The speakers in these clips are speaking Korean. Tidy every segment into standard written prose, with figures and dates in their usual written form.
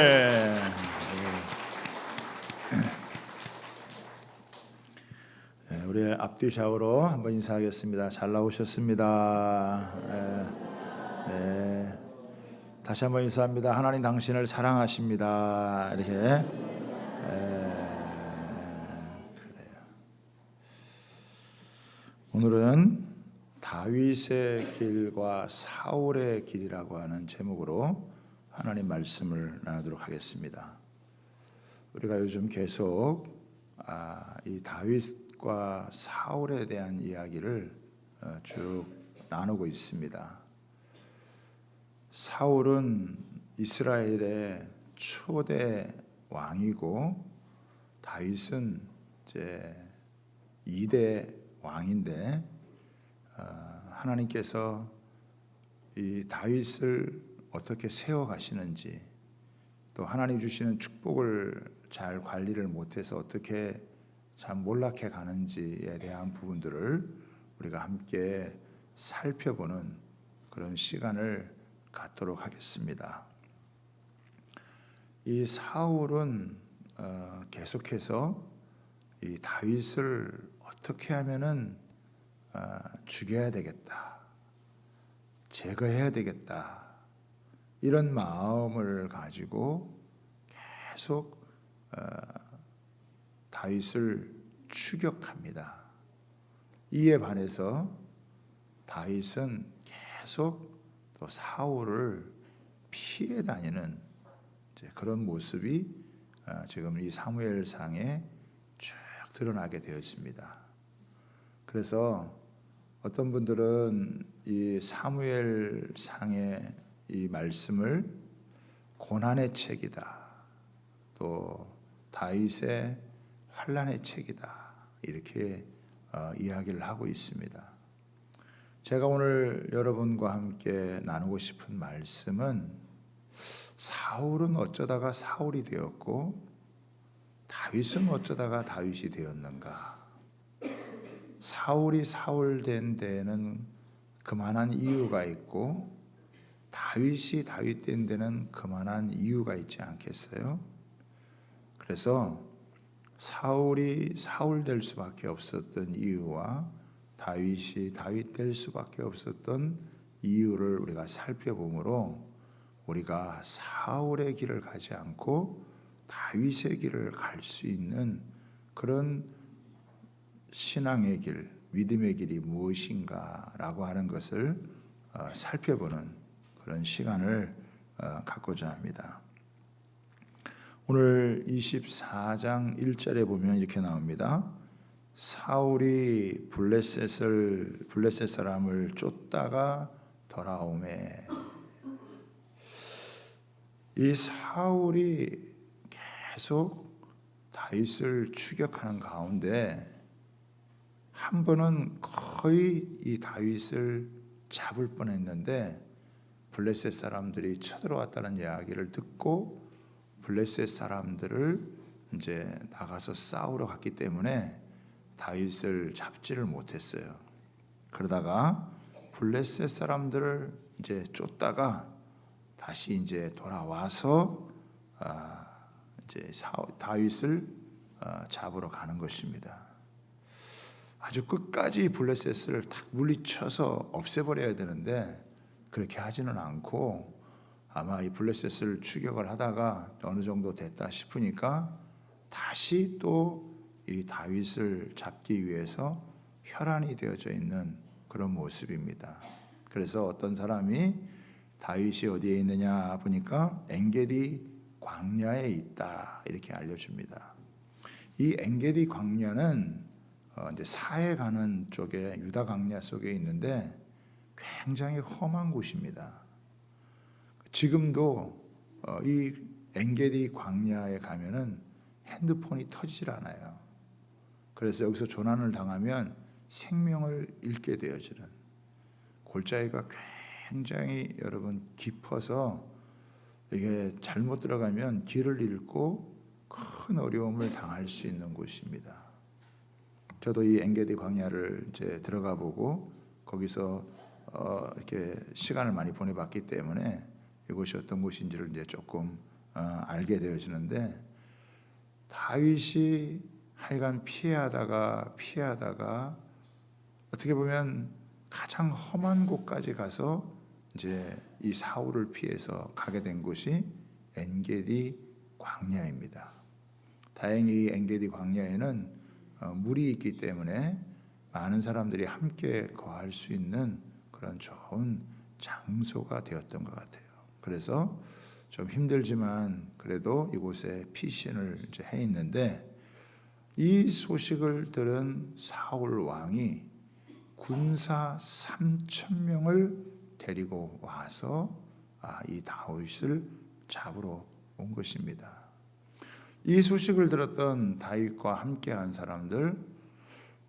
네. 우리 앞뒤 좌우로 한번 인사하겠습니다. 잘 나오셨습니다. 네. 다시 한번 인사합니다. 하나님 당신을 사랑하십니다. 이렇게. 그래요. 오늘은 다윗의 길과 사울의 길이라고 하는 제목으로 하나님 말씀을 나누도록 하겠습니다. 우리가 요즘 계속 이 다윗과 사울에 대한 이야기를 쭉 나누고 있습니다. 사울은 이스라엘의 초대 왕이고 다윗은 이제 2대 왕인데 하나님께서 이 다윗을 어떻게 세워가시는지, 또 하나님 주시는 축복을 잘 관리를 못해서 어떻게 참 몰락해 가는지에 대한 부분들을 우리가 함께 살펴보는 그런 시간을 갖도록 하겠습니다. 이 사울은 계속해서 이 다윗을 어떻게 하면은 죽여야 되겠다, 제거해야 되겠다, 이런 마음을 가지고 계속 다윗을 추격합니다. 이에 반해서 다윗은 계속 또 사울을 피해 다니는 그런 모습이 지금 이 사무엘상에 쭉 드러나게 되었습니다. 그래서 어떤 분들은 이 사무엘상의 이 말씀을 고난의 책이다, 또 다윗의 환난의 책이다, 이렇게 이야기를 하고 있습니다. 제가 오늘 여러분과 함께 나누고 싶은 말씀은 사울은 어쩌다가 사울이 되었고 다윗은 어쩌다가 다윗이 되었는가. 사울이 사울 된 데에는 그만한 이유가 있고 다윗이 다윗 된 데는 그만한 이유가 있지 않겠어요? 그래서 사울이 사울 될 수밖에 없었던 이유와 다윗이 다윗 될 수밖에 없었던 이유를 우리가 살펴보므로 우리가 사울의 길을 가지 않고 다윗의 길을 갈 수 있는 그런 신앙의 길, 믿음의 길이 무엇인가라고 하는 것을 살펴보는 그런 시간을 갖고자 합니다. 오늘 24장 1절에 보면 이렇게 나옵니다. 사울이 블레셋 사람을 쫓다가 돌아오매. 이 사울이 계속 다윗을 추격하는 가운데 한 번은 거의 이 다윗을 잡을 뻔했는데 블레셋 사람들이 쳐들어왔다는 이야기를 듣고 블레셋 사람들을 이제 나가서 싸우러 갔기 때문에 다윗을 잡지를 못했어요. 그러다가 블레셋 사람들을 이제 쫓다가 다시 이제 돌아와서 이제 다윗을 잡으러 가는 것입니다. 아주 끝까지 블레셋을 탁 물리쳐서 없애버려야 되는데 그렇게 하지는 않고 아마 이 블레셋을 추격을 하다가 어느 정도 됐다 싶으니까 다시 또 이 다윗을 잡기 위해서 혈안이 되어져 있는 그런 모습입니다. 그래서 어떤 사람이 다윗이 어디에 있느냐 보니까 엔게디 광야에 있다, 이렇게 알려줍니다. 이 엔게디 광야는 이제 사해 가는 쪽에 유다 광야 속에 있는데 굉장히 험한 곳입니다. 지금도 이 엔게디 광야에 가면은 핸드폰이 터지질 않아요. 그래서 여기서 조난을 당하면 생명을 잃게 되어지는, 골짜기가 굉장히 여러분 깊어서 이게 잘못 들어가면 길을 잃고 큰 어려움을 당할 수 있는 곳입니다. 저도 이 엔게디 광야를 이제 들어가 보고 거기서 이렇게 시간을 많이 보내봤기 때문에 이곳이 어떤 곳인지를 이제 조금 알게 되어지는데, 다윗이 하여간 피하다가 어떻게 보면 가장 험한 곳까지 가서 이제 이 사울을 피해서 가게 된 곳이 엔게디 광야입니다. 다행히 이 엔게디 광야에는 물이 있기 때문에 많은 사람들이 함께 거할 수 있는 그런 좋은 장소가 되었던 것 같아요. 그래서 좀 힘들지만 그래도 이곳에 피신을 이제 해 있는데, 이 소식을 들은 사울 왕이 군사 3,000명을 데리고 와서 이 다윗을 잡으러 온 것입니다. 이 소식을 들었던 다윗과 함께한 사람들,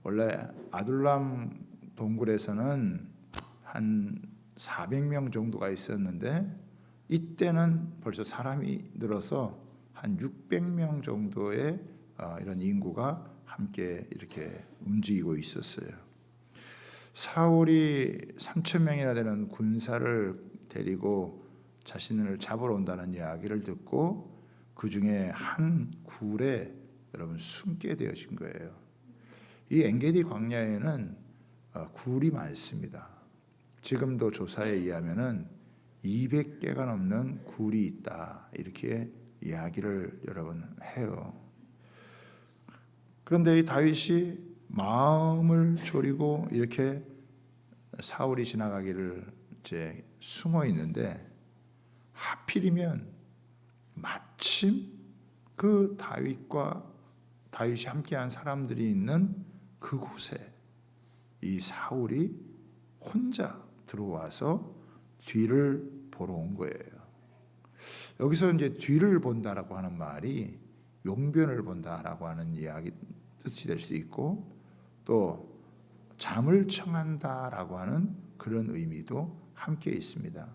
원래 아둘람 동굴에서는 한 400명 정도가 있었는데, 이때는 벌써 사람이 늘어서 한 600명 정도의 이런 인구가 함께 이렇게 움직이고 있었어요. 사울이 3,000명이나 되는 군사를 데리고 자신을 잡으러 온다는 이야기를 듣고 그 중에 한 굴에 여러분 숨게 되어진 거예요. 이 엔게디 광야에는 굴이 많습니다. 지금도 조사에 의하면은 200개가 넘는 굴이 있다, 이렇게 이야기를 여러분 해요. 그런데 이 다윗이 마음을 졸이고 이렇게 사울이 지나가기를 이제 숨어 있는데, 하필이면 마침 그 다윗이 함께한 사람들이 있는 그곳에 이 사울이 혼자 들어와서 뒤를 보러 온 거예요. 여기서 이제 뒤를 본다라고 하는 말이 용변을 본다라고 하는 이야기 뜻이 될 수 있고, 또 잠을 청한다라고 하는 그런 의미도 함께 있습니다.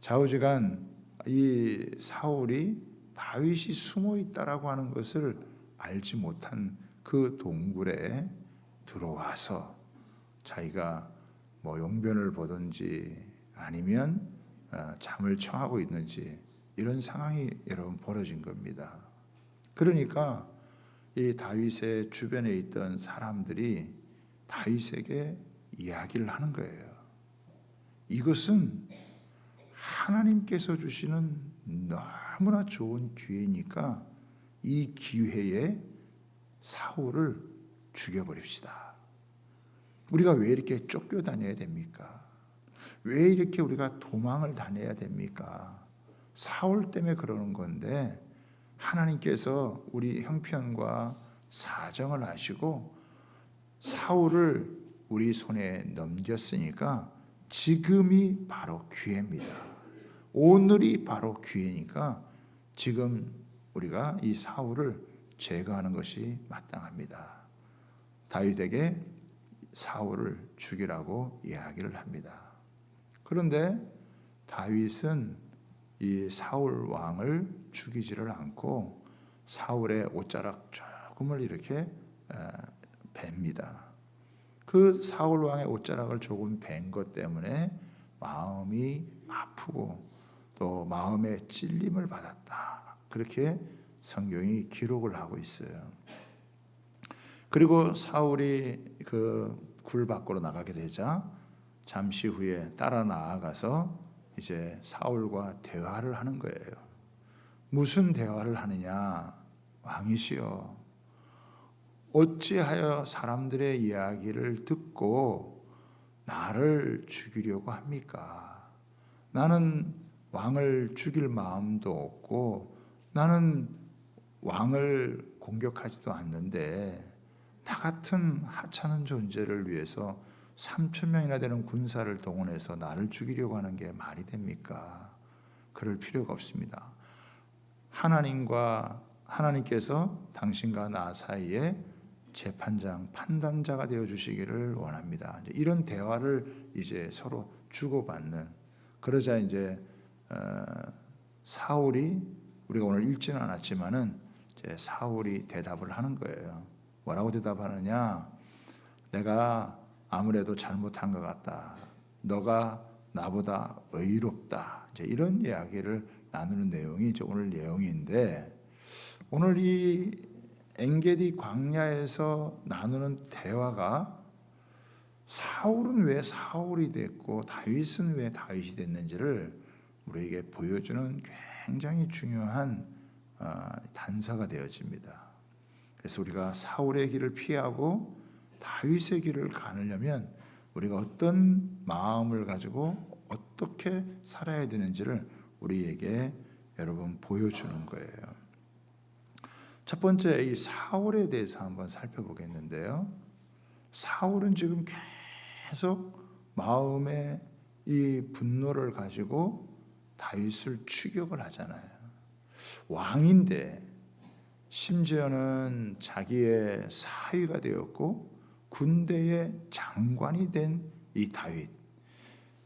좌우지간 이 사울이 다윗이 숨어 있다라고 하는 것을 알지 못한 그 동굴에 들어와서 자기가 뭐 용변을 보든지 아니면 잠을 청하고 있는지, 이런 상황이 여러분 벌어진 겁니다. 그러니까 이 다윗의 주변에 있던 사람들이 다윗에게 이야기를 하는 거예요. 이것은 하나님께서 주시는 너무나 좋은 기회니까 이 기회에 사울을 죽여버립시다. 우리가 왜 이렇게 쫓겨다녀야 됩니까? 왜 이렇게 우리가 도망을 다녀야 됩니까? 사울 때문에 그러는 건데, 하나님께서 우리 형편과 사정을 아시고 사울을 우리 손에 넘겼으니까 지금이 바로 기회입니다. 오늘이 바로 기회니까 지금 우리가 이 사울을 제거하는 것이 마땅합니다. 다윗에게 사울을 죽이라고 이야기를 합니다. 그런데 다윗은 이 사울 왕을 죽이지를 않고 사울의 옷자락 조금을 이렇게 뱁니다. 그 사울 왕의 옷자락을 조금 벤 것 때문에 마음이 아프고 또 마음에 찔림을 받았다, 그렇게 성경이 기록을 하고 있어요. 그리고 사울이 그 굴 밖으로 나가게 되자 잠시 후에 따라 나아가서 이제 사울과 대화를 하는 거예요. 무슨 대화를 하느냐? 왕이시여, 어찌하여 사람들의 이야기를 듣고 나를 죽이려고 합니까? 나는 왕을 죽일 마음도 없고 나는 왕을 공격하지도 않는데, 나 같은 하찮은 존재를 위해서 3,000명이나 되는 군사를 동원해서 나를 죽이려고 하는 게 말이 됩니까? 그럴 필요가 없습니다. 하나님께서 당신과 나 사이에 재판장, 판단자가 되어 주시기를 원합니다. 이런 대화를 이제 서로 주고받는, 그러자 이제 사울이, 우리가 오늘 읽지는 않았지만은 이제 사울이 대답을 하는 거예요. 뭐라고 대답하느냐? 내가 아무래도 잘못한 것 같다. 너가 나보다 의롭다. 이제 이런 이야기를 나누는 내용이 이제 오늘 내용인데, 오늘 이 엔게디 광야에서 나누는 대화가 사울은 왜 사울이 됐고 다윗은 왜 다윗이 됐는지를 우리에게 보여주는 굉장히 중요한 단서가 되어집니다. 그래서 우리가 사울의 길을 피하고 다윗의 길을 가려면 우리가 어떤 마음을 가지고 어떻게 살아야 되는지를 우리에게 여러분 보여주는 거예요. 첫 번째, 이 사울에 대해서 한번 살펴보겠는데요. 사울은 지금 계속 마음에 이 분노를 가지고 다윗을 추격을 하잖아요. 왕인데 심지어는 자기의 사위가 되었고 군대의 장관이 된 이 다윗,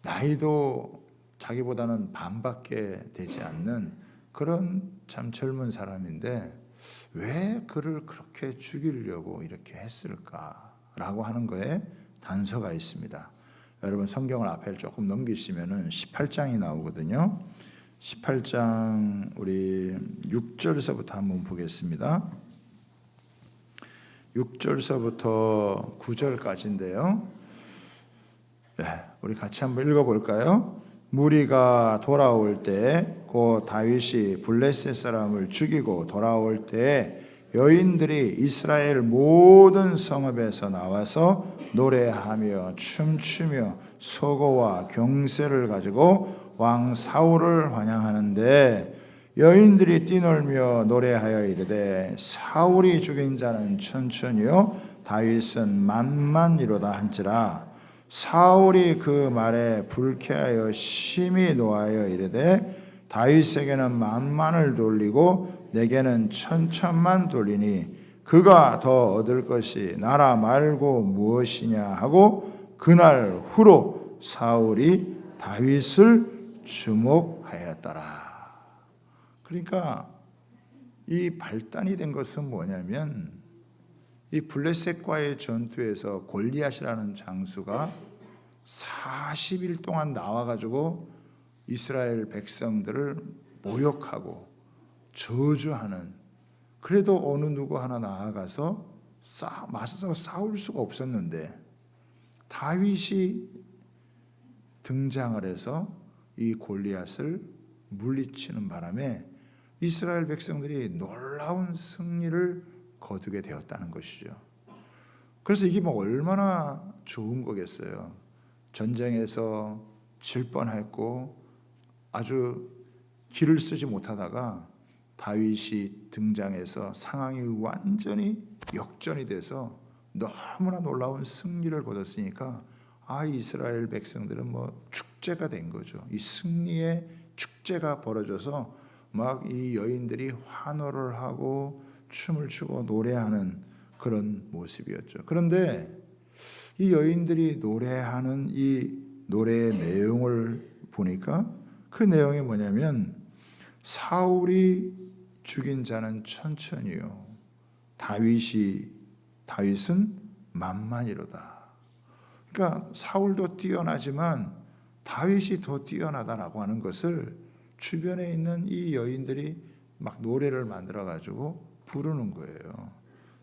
나이도 자기보다는 반밖에 되지 않는 그런 참 젊은 사람인데 왜 그를 그렇게 죽이려고 이렇게 했을까라고 하는 거에 단서가 있습니다. 여러분 성경을 앞에 조금 넘기시면은 18장이 나오거든요. 18장 우리 6절서부터 한번 보겠습니다. 6절서부터 9절까지인데요. 네, 우리 같이 한번 읽어볼까요? 무리가 돌아올 때 곧 다윗이 블레셋 사람을 죽이고 돌아올 때 여인들이 이스라엘 모든 성읍에서 나와서 노래하며 춤추며 소고와 경세를 가지고 왕 사울을 환영하는데 여인들이 뛰놀며 노래하여 이르되 사울이 죽인 자는 천천히요 다윗은 만만이로다 한지라. 사울이 그 말에 불쾌하여 심히 노하여 이르되 다윗에게는 만만을 돌리고 내게는 천천만 돌리니 그가 더 얻을 것이 나라 말고 무엇이냐 하고 그날 후로 사울이 다윗을 주목하였더라. 그러니까 이 발단이 된 것은 뭐냐면 이 블레셋과의 전투에서 골리앗이라는 장수가 40일 동안 나와가지고 이스라엘 백성들을 모욕하고 저주하는, 그래도 어느 누구 하나 나아가서 맞서 싸울 수가 없었는데 다윗이 등장을 해서 이 골리앗을 물리치는 바람에 이스라엘 백성들이 놀라운 승리를 거두게 되었다는 것이죠. 그래서 이게 뭐 얼마나 좋은 거겠어요. 전쟁에서 질 뻔했고 아주 길을 쓰지 못하다가 다윗이 등장해서 상황이 완전히 역전이 돼서 너무나 놀라운 승리를 거뒀으니까 이스라엘 백성들은 뭐 축제가 된 거죠. 이 승리의 축제가 벌어져서 막 이 여인들이 환호를 하고 춤을 추고 노래하는 그런 모습이었죠. 그런데 이 여인들이 노래하는 이 노래의 내용을 보니까 그 내용이 뭐냐면 사울이 죽인 자는 천천히요 다윗은 만만이로다. 그러니까 사울도 뛰어나지만 다윗이 더 뛰어나다라고 하는 것을 주변에 있는 이 여인들이 막 노래를 만들어 가지고 부르는 거예요.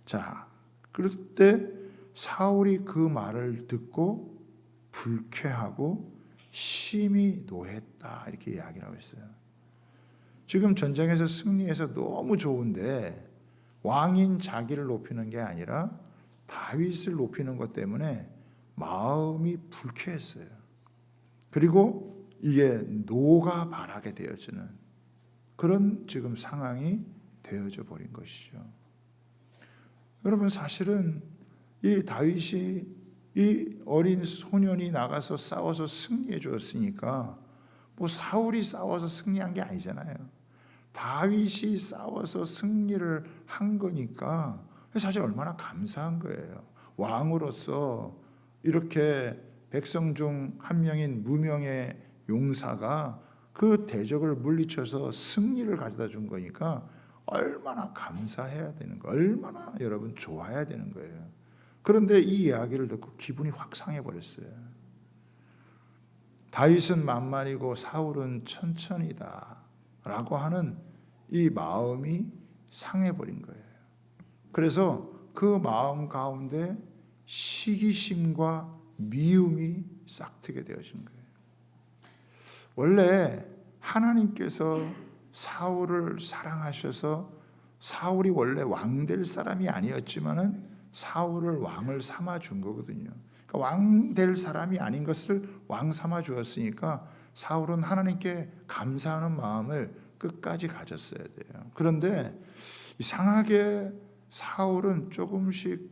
자, 그럴 때 사울이 그 말을 듣고 불쾌하고 심히 노했다 이렇게 이야기를 하고 있어요. 지금 전쟁에서 승리해서 너무 좋은데 왕인 자기를 높이는 게 아니라 다윗을 높이는 것 때문에 마음이 불쾌했어요. 그리고 이게 노가 바라게 되어지는 그런 지금 상황이 되어져 버린 것이죠. 여러분 사실은 이 다윗이 이 어린 소년이 나가서 싸워서 승리해 주었으니까 뭐 사울이 싸워서 승리한 게 아니잖아요. 다윗이 싸워서 승리를 한 거니까 사실 얼마나 감사한 거예요. 왕으로서 이렇게 백성 중 한 명인 무명의 용사가 그 대적을 물리쳐서 승리를 가져다 준 거니까 얼마나 감사해야 되는 거예요. 얼마나 여러분 좋아해야 되는 거예요. 그런데 이 이야기를 듣고 기분이 확 상해버렸어요. 다윗은 만만이고 사울은 천천히다. 라고 하는 이 마음이 상해버린 거예요. 그래서 그 마음 가운데 시기심과 미움이 싹트게 되어진 거예요. 원래 하나님께서 사울을 사랑하셔서 사울이 원래 왕 될 사람이 아니었지만은 사울을 왕을 삼아 준 거거든요. 그러니까 왕 될 사람이 아닌 것을 왕 삼아 주었으니까 사울은 하나님께 감사하는 마음을 끝까지 가졌어야 돼요. 그런데 이상하게 사울은 조금씩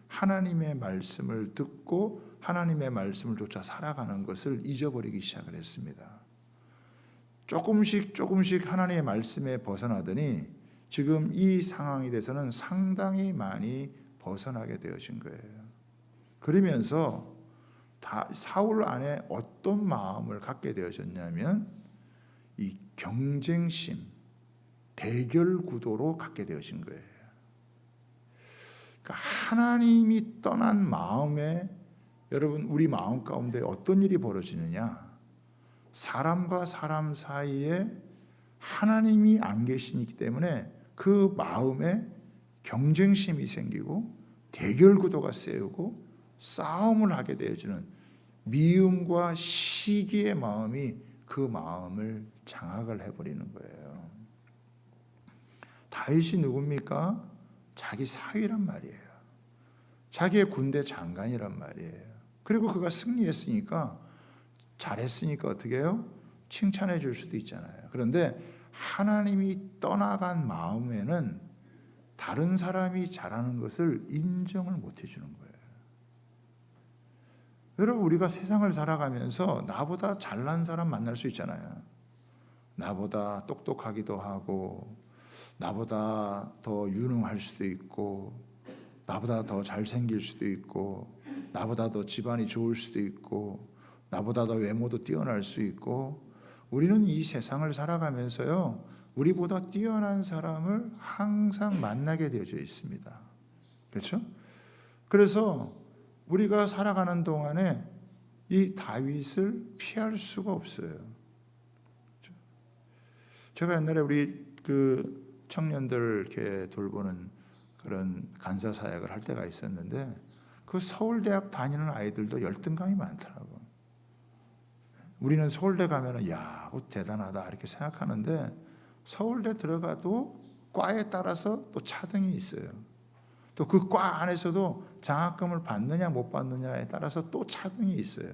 하나님의 말씀을 듣고 하나님의 말씀을 쫓아 살아가는 것을 잊어버리기 시작을 했습니다. 조금씩 하나님의 말씀에 벗어나더니 지금 이 상황에 대해서는 상당히 많이 벗어나게 되어진 거예요. 그러면서 사울 안에 어떤 마음을 갖게 되어졌냐면 이 경쟁심, 대결 구도로 갖게 되어진 거예요. 그러니까 하나님이 떠난 마음에 여러분 우리 마음 가운데 어떤 일이 벌어지느냐? 사람과 사람 사이에 하나님이 안 계시기 때문에 그 마음에 경쟁심이 생기고 대결 구도가 세우고 싸움을 하게 되어지는 미움과 시기의 마음이 그 마음을 장악을 해버리는 거예요. 다윗이 누굽니까? 자기 사위란 말이에요. 자기의 군대 장관이란 말이에요. 그리고 그가 승리했으니까 잘했으니까 어떻게 해요? 칭찬해 줄 수도 있잖아요. 그런데 하나님이 떠나간 마음에는 다른 사람이 잘하는 것을 인정을 못 해주는 거예요. 여러분 우리가 세상을 살아가면서 나보다 잘난 사람 만날 수 있잖아요. 나보다 똑똑하기도 하고 나보다 더 유능할 수도 있고 나보다 더 잘생길 수도 있고 나보다 더 집안이 좋을 수도 있고 나보다 더 외모도 뛰어날 수 있고 우리는 이 세상을 살아가면서요 우리보다 뛰어난 사람을 항상 만나게 되어져 있습니다. 그렇죠? 그래서 우리가 살아가는 동안에 이 다윗을 피할 수가 없어요. 제가 옛날에 우리 그 청년들 이렇게 돌보는 그런 간사 사역을 할 때가 있었는데 그 서울대학 다니는 아이들도 열등감이 많더라고. 우리는 서울대 가면은 야, 대단하다 이렇게 생각하는데 서울대 들어가도 과에 따라서 또 차등이 있어요. 또 그 과 안에서도 장학금을 받느냐 못 받느냐에 따라서 또 차등이 있어요.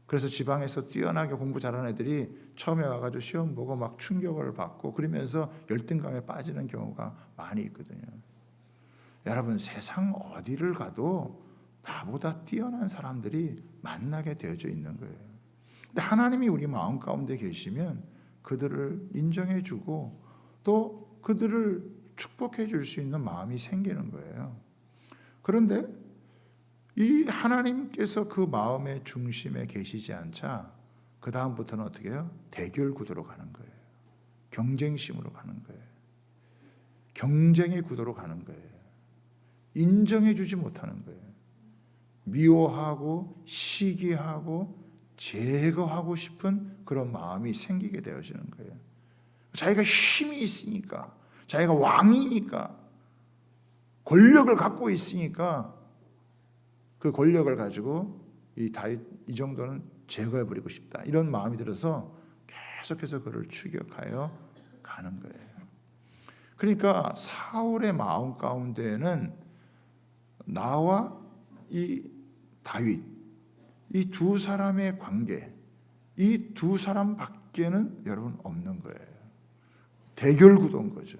그래서 지방에서 뛰어나게 공부 잘하는 애들이 처음에 와가지고 시험 보고 막 충격을 받고 그러면서 열등감에 빠지는 경우가 많이 있거든요. 여러분 세상 어디를 가도 나보다 뛰어난 사람들이 만나게 되어져 있는 거예요. 근데 하나님이 우리 마음 가운데 계시면 그들을 인정해 주고 또 그들을 축복해 줄 수 있는 마음이 생기는 거예요. 그런데 이 하나님께서 그 마음의 중심에 계시지 않자 그 다음부터는 어떻게 해요? 대결 구도로 가는 거예요. 경쟁심으로 가는 거예요. 경쟁의 구도로 가는 거예요. 인정해 주지 못하는 거예요. 미워하고 시기하고 제거하고 싶은 그런 마음이 생기게 되어지는 거예요. 자기가 힘이 있으니까 자기가 왕이니까 권력을 갖고 있으니까 그 권력을 가지고 이 다윗 이 정도는 제거해버리고 싶다 이런 마음이 들어서 계속해서 그를 추격하여 가는 거예요. 그러니까 사울의 마음 가운데에는 나와 이 다윗 이 두 사람의 관계 이 두 사람 밖에는 여러분 없는 거예요. 대결 구도인 거죠.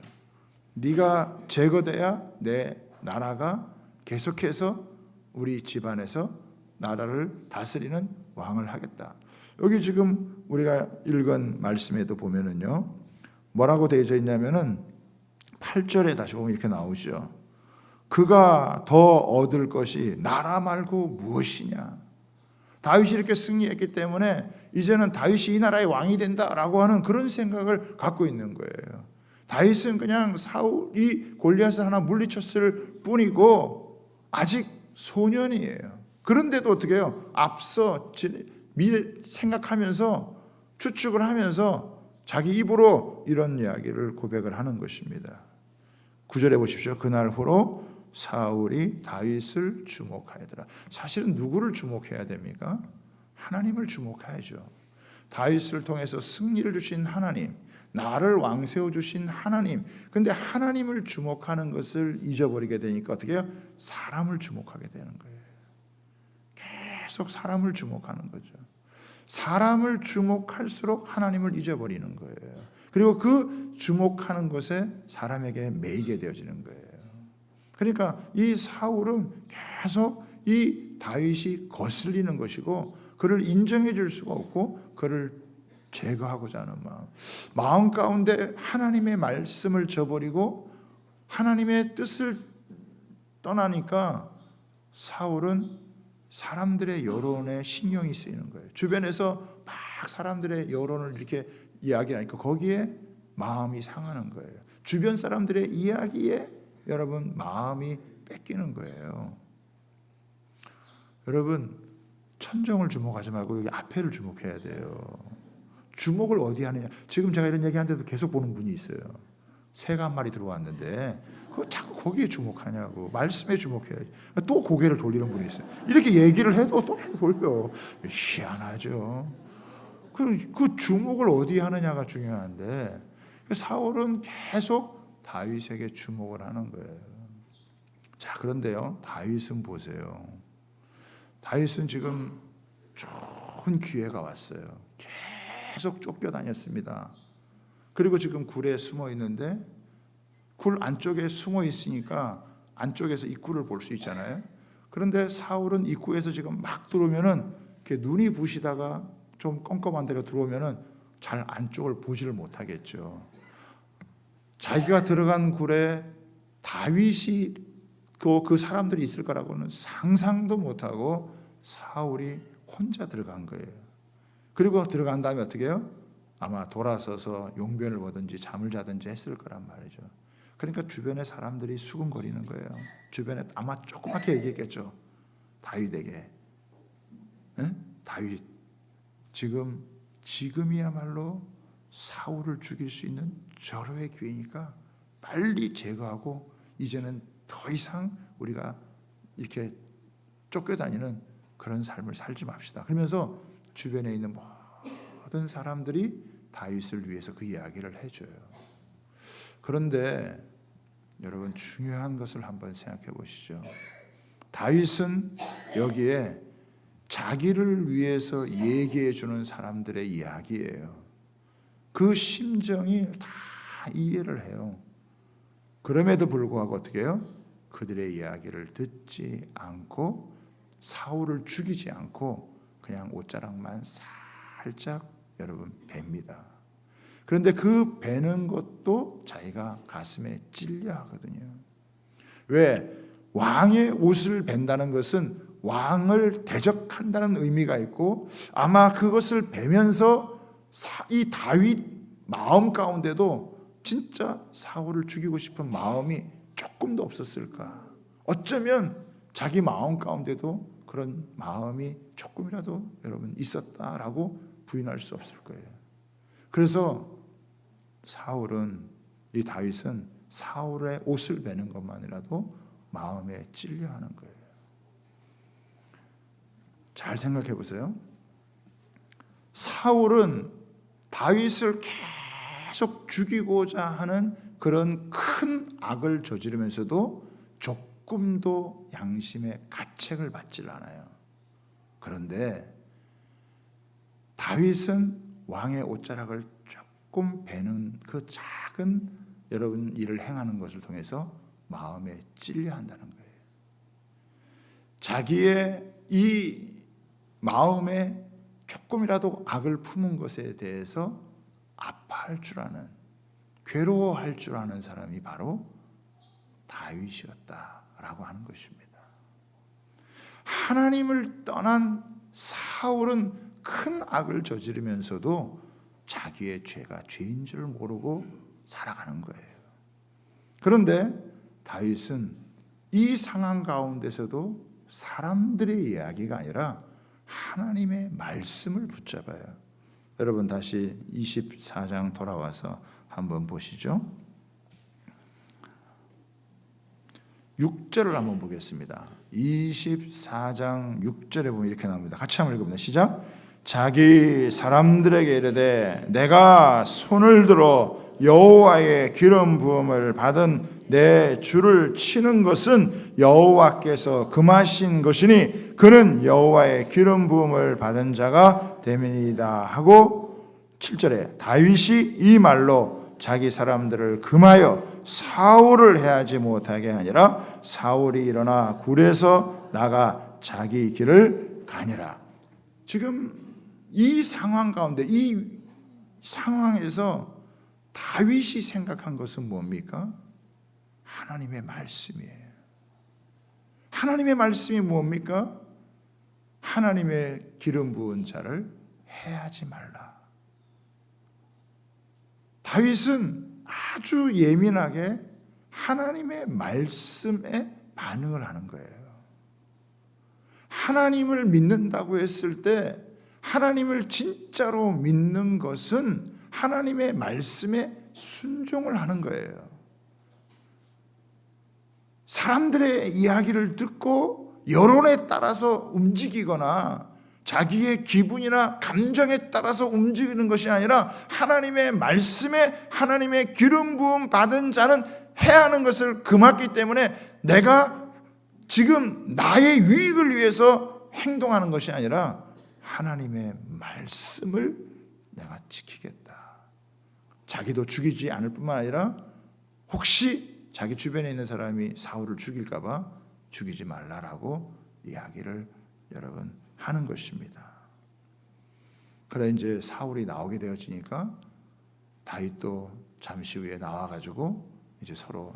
네가 제거돼야 내 나라가 계속해서 우리 집안에서 나라를 다스리는 왕을 하겠다. 여기 지금 우리가 읽은 말씀에도 보면은요. 뭐라고 되어져 있냐면은 8절에 다시 보면 이렇게 나오죠. 그가 더 얻을 것이 나라 말고 무엇이냐. 다윗이 이렇게 승리했기 때문에 이제는 다윗이 이 나라의 왕이 된다라고 하는 그런 생각을 갖고 있는 거예요. 다윗은 그냥 사울이 골리앗을 하나 물리쳤을 뿐이고 아직 소년이에요. 그런데도 어떻게 해요? 앞서 미래 생각하면서 추측을 하면서 자기 입으로 이런 이야기를 고백을 하는 것입니다. 9절에 보십시오. 그날 후로 사울이 다윗을 주목하였더라. 사실은 누구를 주목해야 됩니까? 하나님을 주목해야죠. 다윗을 통해서 승리를 주신 하나님, 나를 왕세워 주신 하나님. 근데 하나님을 주목하는 것을 잊어버리게 되니까 어떻게 해요? 사람을 주목하게 되는 거예요. 계속 사람을 주목하는 거죠. 사람을 주목할수록 하나님을 잊어버리는 거예요. 그리고 그 주목하는 것에 사람에게 매이게 되어지는 거예요. 그러니까 이 사울은 계속 이 다윗이 거슬리는 것이고 그를 인정해 줄 수가 없고 그를 제거하고자 하는 마음 가운데 하나님의 말씀을 저버리고 하나님의 뜻을 떠나니까 사울은 사람들의 여론에 신경이 쓰이는 거예요. 주변에서 막 사람들의 여론을 이렇게 이야기하니까 거기에 마음이 상하는 거예요. 주변 사람들의 이야기에 여러분 마음이 뺏기는 거예요. 여러분 천정을 주목하지 말고 여기 앞에를 주목해야 돼요. 주목을 어디 하느냐. 지금 제가 이런 얘기하는데도 계속 보는 분이 있어요. 새가 한 마리 들어왔는데 그거 자꾸 거기에 주목하냐고. 말씀에 주목해야지. 또 고개를 돌리는 분이 있어요. 이렇게 얘기를 해도 또 계속 돌려. 희한하죠. 그 주목을 어디 하느냐가 중요한데 사울은 계속 다윗에게 주목을 하는 거예요. 자, 그런데요, 다윗은 보세요. 다윗은 지금 좋은 기회가 왔어요. 계속 쫓겨다녔습니다. 그리고 지금 굴에 숨어 있는데 굴 안쪽에 숨어 있으니까 안쪽에서 입구를 볼 수 있잖아요. 그런데 사울은 입구에서 지금 막 들어오면은 이렇게 눈이 부시다가 좀 껌껌한 데로 들어오면은 잘 안쪽을 보지를 못하겠죠. 자기가 들어간 굴에 다윗이 그 사람들이 있을 거라고는 상상도 못하고 사울이 혼자 들어간 거예요. 그리고 들어간 다음에 어떻게 해요? 아마 돌아서서 용변을 보든지 잠을 자든지 했을 거란 말이죠. 그러니까 주변에 사람들이 수군거리는 거예요. 주변에 아마 조그맣게 얘기했겠죠. 다윗에게. 네? 다윗, 지금이야말로 사울을 죽일 수 있는 절호의 기회니까 빨리 제거하고 이제는 더 이상 우리가 이렇게 쫓겨다니는 그런 삶을 살지 맙시다. 그러면서 주변에 있는 모든 사람들이 다윗을 위해서 그 이야기를 해줘요. 그런데 여러분 중요한 것을 한번 생각해 보시죠. 다윗은 여기에 자기를 위해서 얘기해 주는 사람들의 이야기예요. 그 심정이 다 이해를 해요. 그럼에도 불구하고 어떻게 해요? 그들의 이야기를 듣지 않고 사울을 죽이지 않고 그냥 옷자락만 살짝 여러분 베입니다. 그런데 그 베는 것도 자기가 가슴에 찔려 하거든요. 왜? 왕의 옷을 벤다는 것은 왕을 대적한다는 의미가 있고 아마 그것을 베면서 이 다윗 마음 가운데도 진짜 사울을 죽이고 싶은 마음이 조금도 없었을까? 어쩌면 자기 마음 가운데도 그런 마음이 조금이라도 여러분 있었다라고 부인할 수 없을 거예요. 그래서 이 다윗은 사울의 옷을 베는 것만이라도 마음에 찔려하는 거예요. 잘 생각해 보세요. 사울은 다윗을 계속 죽이고자 하는 그런 큰 악을 저지르면서도 조금도 양심의 가책을 받질 않아요. 그런데 다윗은 왕의 옷자락을 조금 베는 그 작은 여러분 일을 행하는 것을 통해서 마음에 찔려 한다는 거예요. 자기의 이 마음에 조금이라도 악을 품은 것에 대해서 아파할 줄 아는, 괴로워할 줄 아는 사람이 바로 다윗이었다라고 하는 것입니다. 하나님을 떠난 사울은 큰 악을 저지르면서도 자기의 죄가 죄인 줄 모르고 살아가는 거예요. 그런데 다윗은 이 상황 가운데서도 사람들의 이야기가 아니라 하나님의 말씀을 붙잡아요. 여러분 다시 24장 돌아와서 한번 보시죠. 6절을 한번 보겠습니다. 24장 6절에 보면 이렇게 나옵니다. 같이 한번 읽어봅니다. 시작. 자기 사람들에게 이르되 내가 손을 들어 여호와의 기름 부음을 받은 내 주를 치는 것은 여호와께서 금하신 것이니 그는 여호와의 기름 부음을 받은 자가 됨이니이다 하고 7절에 다윗이 이 말로 자기 사람들을 금하여 사울을 해하지 못하게 하니라. 사울이 일어나 굴에서 나가 자기 길을 가니라. 지금 이 상황 가운데, 이 상황에서 다윗이 생각한 것은 뭡니까? 하나님의 말씀이에요. 하나님의 말씀이 뭡니까? 하나님의 기름 부은 자를 해하지 말라. 다윗은 아주 예민하게 하나님의 말씀에 반응을 하는 거예요. 하나님을 믿는다고 했을 때 하나님을 진짜로 믿는 것은 하나님의 말씀에 순종을 하는 거예요. 사람들의 이야기를 듣고 여론에 따라서 움직이거나 자기의 기분이나 감정에 따라서 움직이는 것이 아니라 하나님의 말씀에 하나님의 기름 부음 받은 자는 해하는 것을 금했기 때문에 내가 지금 나의 유익을 위해서 행동하는 것이 아니라 하나님의 말씀을 내가 지키겠다. 자기도 죽이지 않을 뿐만 아니라 혹시 자기 주변에 있는 사람이 사울을 죽일까 봐 죽이지 말라라고 이야기를 여러분 하는 것입니다. 그래 이제 사울이 나오게 되어지니까 다윗도 잠시 후에 나와가지고 이제 서로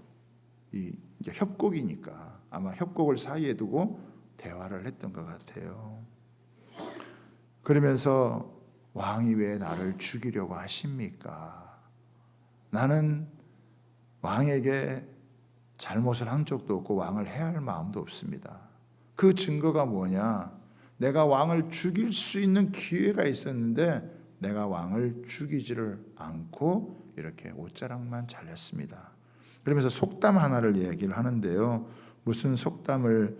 이제 협곡이니까 아마 협곡을 사이에 두고 대화를 했던 것 같아요. 그러면서 왕이 왜 나를 죽이려고 하십니까? 나는 왕에게 잘못을 한 적도 없고 왕을 해할 마음도 없습니다. 그 증거가 뭐냐? 내가 왕을 죽일 수 있는 기회가 있었는데 내가 왕을 죽이지를 않고 이렇게 옷자락만 잘렸습니다. 그러면서 속담 하나를 이야기를 하는데요. 무슨 속담을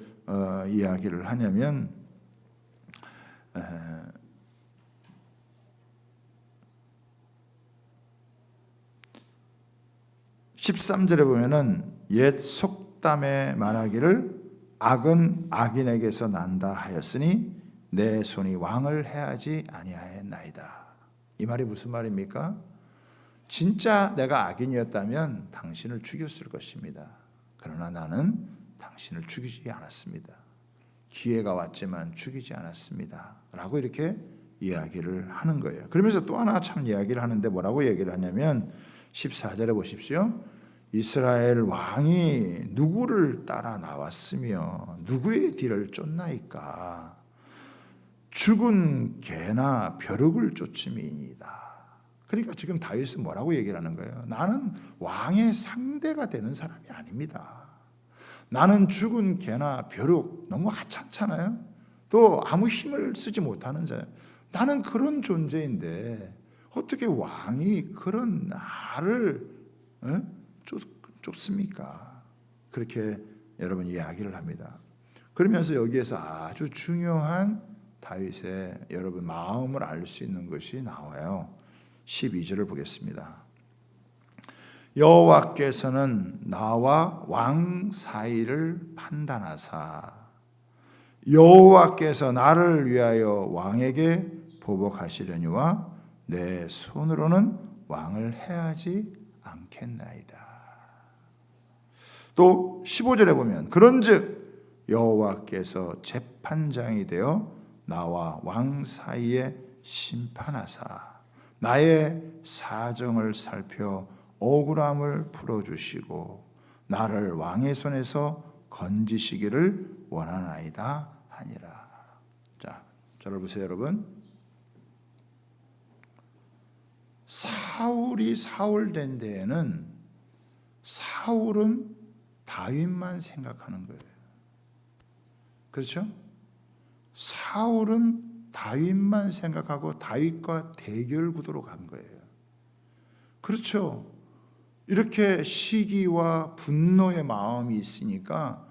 이야기를 하냐면 13절에 보면은 옛 속담에 말하기를 악은 악인에게서 난다 하였으니 내 손이 왕을 해하지 아니하였나이다. 이 말이 무슨 말입니까? 진짜 내가 악인이었다면 당신을 죽였을 것입니다. 그러나 나는 당신을 죽이지 않았습니다. 기회가 왔지만 죽이지 않았습니다. 라고 이렇게 이야기를 하는 거예요. 그러면서 또 하나 참 이야기를 하는데 뭐라고 얘기를 하냐면 14절에 보십시오. 이스라엘 왕이 누구를 따라 나왔으며 누구의 뒤를 쫓나이까? 죽은 개나 벼룩을 쫓음이니이다. 그러니까 지금 다윗은 뭐라고 얘기를 하는 거예요? 나는 왕의 상대가 되는 사람이 아닙니다. 나는 죽은 개나 벼룩, 너무 하찮잖아요. 또 아무 힘을 쓰지 못하는 자예요. 나는 그런 존재인데 어떻게 왕이 그런 나를 쫓습니까? 그렇게 여러분 이야기를 합니다. 그러면서 여기에서 아주 중요한 다윗의 여러분 마음을 알 수 있는 것이 나와요. 12절을 보겠습니다. 여호와께서는 나와 왕 사이를 판단하사 여호와께서 나를 위하여 왕에게 보복하시려니와 내 손으로는 왕을 해하지 않겠나이다. 또 15절에 보면 그런즉 여호와께서 재판장이 되어 나와 왕 사이에 심판하사 나의 사정을 살펴 억울함을 풀어주시고 나를 왕의 손에서 건지시기를 원하나이다 하니라. 자, 저를 보세요 여러분. 사울이 사울 된 데에는 사울은 다윗만 생각하는 거예요. 그렇죠? 사울은 다윗만 생각하고 다윗과 대결 구도로 간 거예요. 그렇죠. 이렇게 시기와 분노의 마음이 있으니까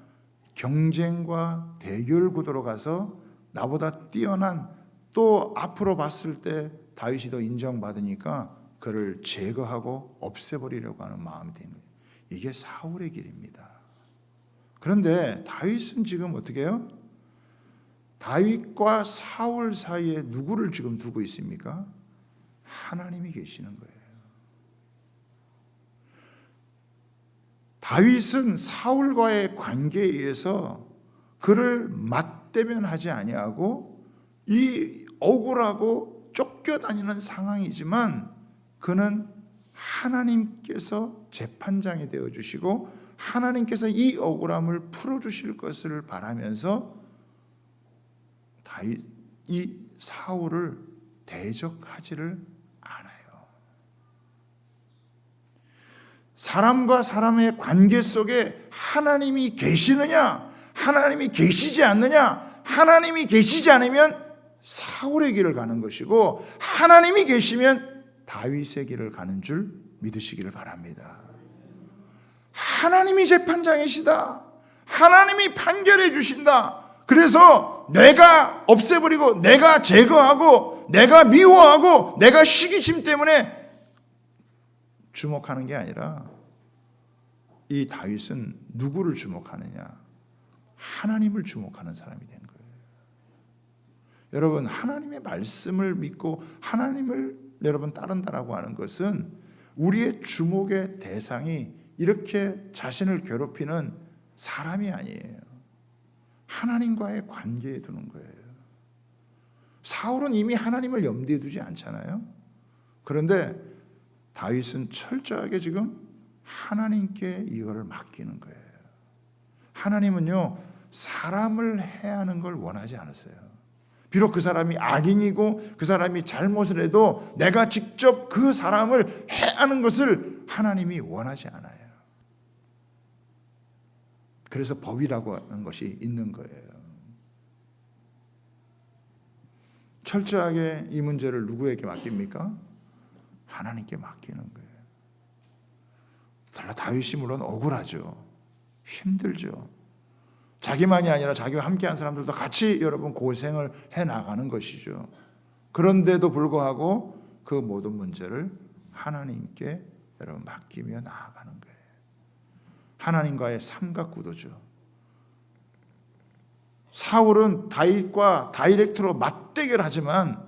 경쟁과 대결 구도로 가서 나보다 뛰어난, 또 앞으로 봤을 때 다윗이 더 인정받으니까 그를 제거하고 없애버리려고 하는 마음이 된 거예요. 이게 사울의 길입니다. 그런데 다윗은 지금 어떻게 해요? 다윗과 사울 사이에 누구를 지금 두고 있습니까? 하나님이 계시는 거예요. 다윗은 사울과의 관계에 의해서 그를 맞대면하지 아니하고 이 억울하고 쫓겨다니는 상황이지만 그는 하나님께서 재판장이 되어주시고 하나님께서 이 억울함을 풀어주실 것을 바라면서 이 사울을 대적하지를 않아요. 사람과 사람의 관계 속에 하나님이 계시느냐, 하나님이 계시지 않느냐, 하나님이 계시지 않으면 사울의 길을 가는 것이고 하나님이 계시면 다윗의 길을 가는 줄 믿으시기를 바랍니다. 하나님이 재판장이시다. 하나님이 판결해 주신다. 그래서 내가 없애버리고 내가 제거하고 내가 미워하고 내가 시기심 때문에 주목하는 게 아니라 이 다윗은 누구를 주목하느냐? 하나님을 주목하는 사람이 된 거예요. 여러분, 하나님의 말씀을 믿고 하나님을 여러분 따른다라고 하는 것은 우리의 주목의 대상이 이렇게 자신을 괴롭히는 사람이 아니에요. 하나님과의 관계에 두는 거예요. 사울은 이미 하나님을 염두에 두지 않잖아요. 그런데 다윗은 철저하게 지금 하나님께 이거를 맡기는 거예요. 하나님은요, 사람을 해하는 걸 원하지 않으세요. 비록 그 사람이 악인이고 그 사람이 잘못을 해도 내가 직접 그 사람을 해하는 것을 하나님이 원하지 않아요. 그래서 법이라고 하는 것이 있는 거예요. 철저하게 이 문제를 누구에게 맡깁니까? 하나님께 맡기는 거예요. 다윗이 물론 억울하죠. 힘들죠. 자기만이 아니라 자기와 함께한 사람들도 같이 여러분 고생을 해나가는 것이죠. 그런데도 불구하고 그 모든 문제를 하나님께 여러분 맡기며 나아가는 거예요. 하나님과의 삼각구도죠. 사울은 다윗과 다이렉트로 맞대결하지만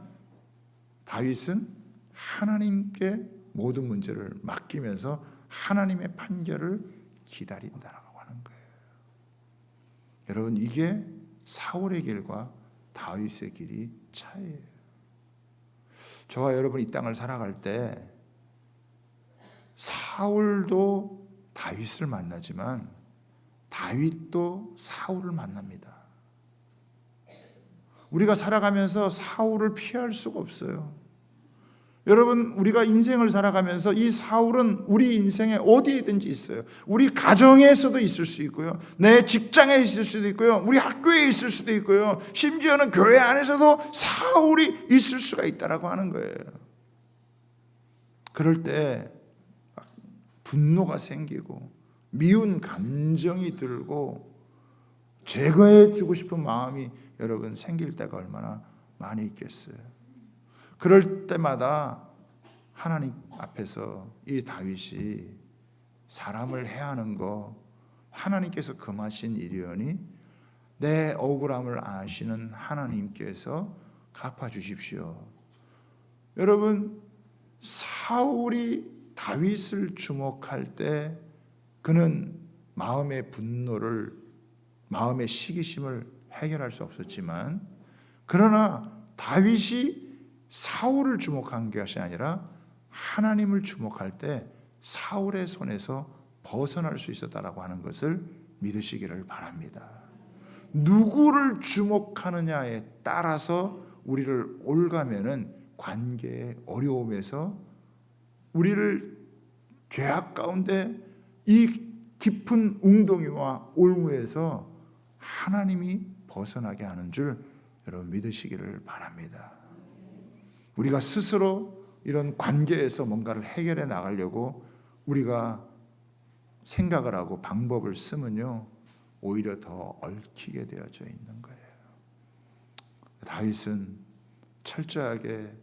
다윗은 하나님께 모든 문제를 맡기면서 하나님의 판결을 기다린다라고 하는 거예요. 여러분, 이게 사울의 길과 다윗의 길이 차이예요. 저와 여러분 이 땅을 살아갈 때 사울도 다윗을 만나지만 다윗도 사울을 만납니다. 우리가 살아가면서 사울을 피할 수가 없어요. 여러분, 우리가 인생을 살아가면서 이 사울은 우리 인생에 어디에든지 있어요. 우리 가정에서도 있을 수 있고요, 내 직장에 있을 수도 있고요, 우리 학교에 있을 수도 있고요, 심지어는 교회 안에서도 사울이 있을 수가 있다라고 하는 거예요. 그럴 때 분노가 생기고 미운 감정이 들고 제거해 주고 싶은 마음이 여러분 생길 때가 얼마나 많이 있겠어요. 그럴 때마다 하나님 앞에서 이 다윗이 사람을 해하는 거 하나님께서 금하신 일이오니 내 억울함을 아시는 하나님께서 갚아주십시오. 여러분, 사울이 다윗을 주목할 때 그는 마음의 분노를, 마음의 시기심을 해결할 수 없었지만, 그러나 다윗이 사울을 주목한 것이 아니라 하나님을 주목할 때 사울의 손에서 벗어날 수 있었다라고 하는 것을 믿으시기를 바랍니다. 누구를 주목하느냐에 따라서 우리를 올가면은 관계의 어려움에서 우리를 죄악 가운데 이 깊은 웅덩이와 올무에서 하나님이 벗어나게 하는 줄 여러분 믿으시기를 바랍니다. 우리가 스스로 이런 관계에서 뭔가를 해결해 나가려고 우리가 생각을 하고 방법을 쓰면요, 오히려 더 얽히게 되어져 있는 거예요. 다윗은 철저하게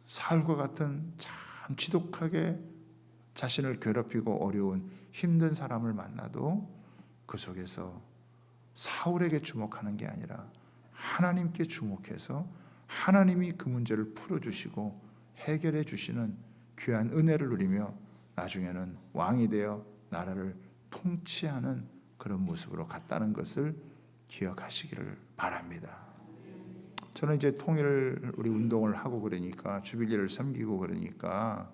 사울과 같은 참 지독하게 자신을 괴롭히고 어려운 힘든 사람을 만나도 그 속에서 사울에게 주목하는 게 아니라 하나님께 주목해서 하나님이 그 문제를 풀어주시고 해결해 주시는 귀한 은혜를 누리며 나중에는 왕이 되어 나라를 통치하는 그런 모습으로 갔다는 것을 기억하시기를 바랍니다. 저는 이제 통일 우리 운동을 하고 그러니까 주빌리를 섬기고 그러니까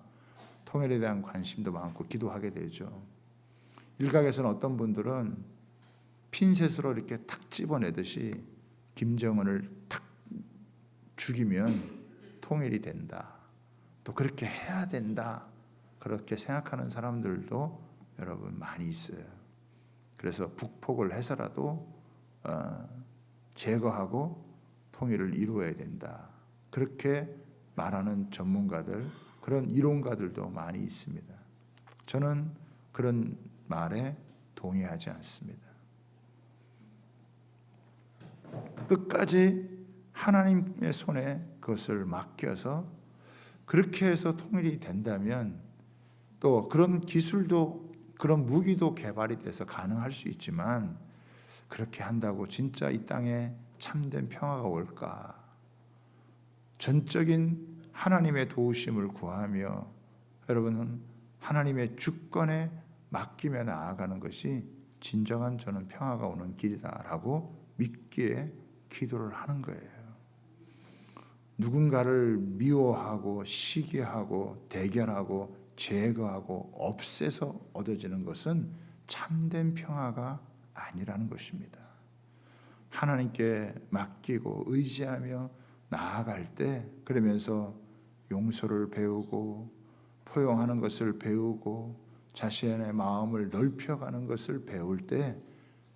통일에 대한 관심도 많고 기도하게 되죠. 일각에서는 어떤 분들은 핀셋으로 이렇게 탁 집어내듯이 김정은을 탁 죽이면 통일이 된다. 또 그렇게 해야 된다. 그렇게 생각하는 사람들도 여러분 많이 있어요. 그래서 북폭을 해서라도 제거하고 통일을 이루어야 된다. 그렇게 말하는 전문가들, 그런 이론가들도 많이 있습니다. 저는 그런 말에 동의하지 않습니다. 끝까지 하나님의 손에 그것을 맡겨서 그렇게 해서 통일이 된다면 또 그런 기술도 그런 무기도 개발이 돼서 가능할 수 있지만 그렇게 한다고 진짜 이 땅에 참된 평화가 올까? 전적인 하나님의 도우심을 구하며 여러분은 하나님의 주권에 맡기며 나아가는 것이 진정한 저는 평화가 오는 길이다라고 믿기에 기도를 하는 거예요. 누군가를 미워하고 시기하고 대결하고 제거하고 없애서 얻어지는 것은 참된 평화가 아니라는 것입니다. 하나님께 맡기고 의지하며 나아갈 때 그러면서 용서를 배우고 포용하는 것을 배우고 자신의 마음을 넓혀가는 것을 배울 때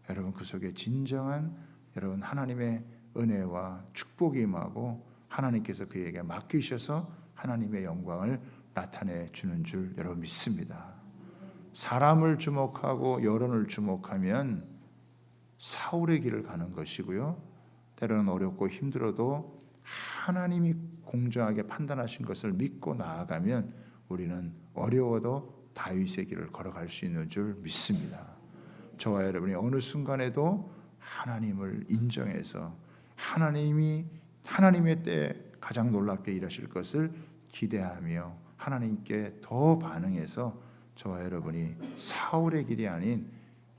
여러분 그 속에 진정한 여러분 하나님의 은혜와 축복이 임하고 하나님께서 그에게 맡기셔서 하나님의 영광을 나타내 주는 줄 여러분 믿습니다. 사람을 주목하고 여론을 주목하면 사울의 길을 가는 것이고요. 때로는 어렵고 힘들어도 하나님이 공정하게 판단하신 것을 믿고 나아가면 우리는 어려워도 다윗의 길을 걸어갈 수 있는 줄 믿습니다. 저와 여러분이 어느 순간에도 하나님을 인정해서 하나님의 때에 가장 놀랍게 일하실 것을 기대하며 하나님께 더 반응해서 저와 여러분이 사울의 길이 아닌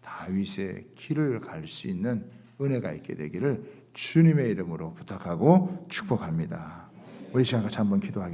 다윗의 길을 갈 수 있는 은혜가 있게 되기를 주님의 이름으로 부탁하고 축복합니다. 우리 시간 같이 한번 기도하겠습니다.